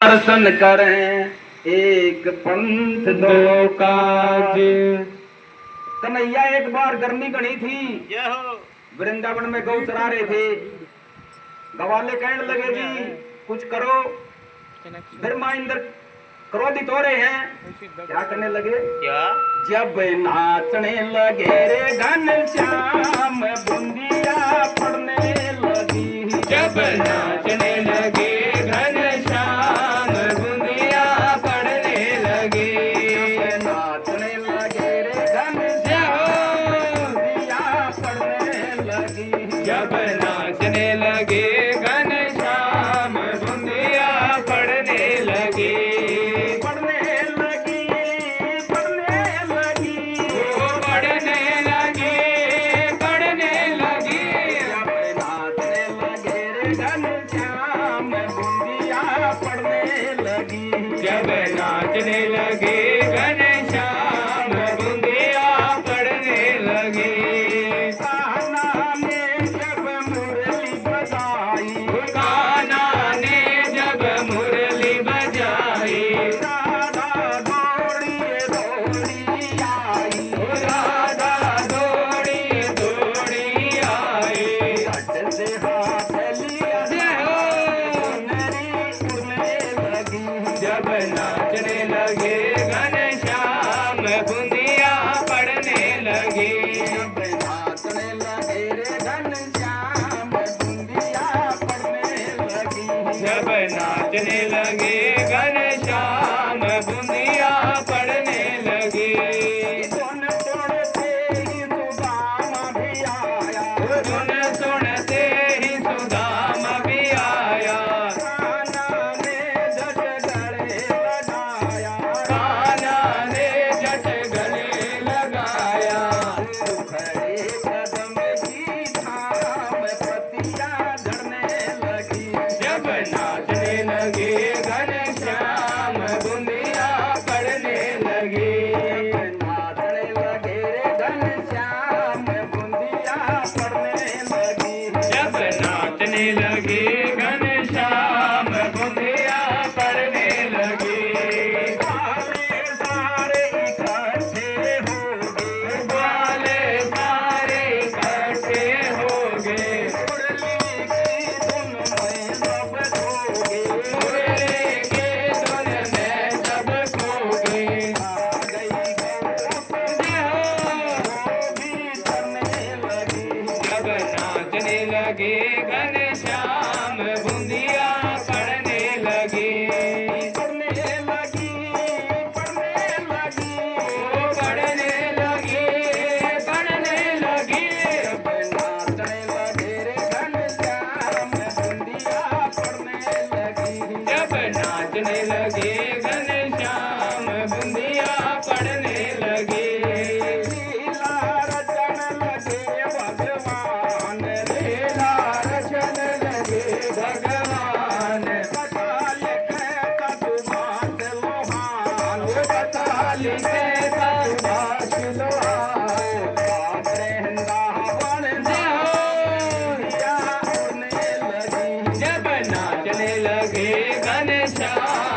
दर्शन करें एक पंथ दो काज। कन्हैया एक बार गर्मी घनी थी, वृंदावन में गौ चरा रहे थे। गवाले कहने लगे जी कुछ करो। ब्रह्मा इंद्र क्रोधित हो रहे हैं। क्या करने लगे? क्या? जब नाचने लगे रे घनश्याम बूंदिया पड़ने लगी। जब नाचने लगे घनश्याम बूंदिया पड़ने लगे। नाचने लगे रे घनश्याम बूंदिया पड़ने लगी। जब नाचने लगे घनश्याम बूंदिया पड़ने लगे। जब नाचने लगे घनश्याम बूंदिया पड़ने लगे। कान्हा ने जब मुरली बजाई, कान्हा ने जब मुरली बजाई। राधा दौड़ी दौड़ी आई, राधा दौड़ी दौड़ी आई। झट से हाथ लिया जब नाचने लगे घनश्याम बूंदिया पड़ने लगे। जब नाचने लगे रे घनश्याम बूंदिया पड़ने लगी। जब नाचने लगे घनश्याम बूंदिया पड़ने लगे। सुन सुनते ही सुदामा भी आया, सुन सुनते ही सुदामा भी आया। जब नाचने लगे घनश्याम बूंदिया पड़ने लगे। नाचने लगे घनश्याम बूंदिया पड़ने लगी। जब नाचने लगे घनश्याम बूंदिया पड़ने लगे। वाले सारे इकट्ठे हो गए, वाले सारे इकट्ठे हो गए। नाचने लगे घनश्याम बूंदिया पड़ने लगे। पड़ने लगी पड़ने लगी ओ पड़ने लगी पड़ने लगी। नाचने लगे रे घनश्याम बूंदिया पड़ने लगी। जब नाचने लगे घनश्याम बूंदिया पड़ने लगे। भगवान जब नाचने लगे घनश्याम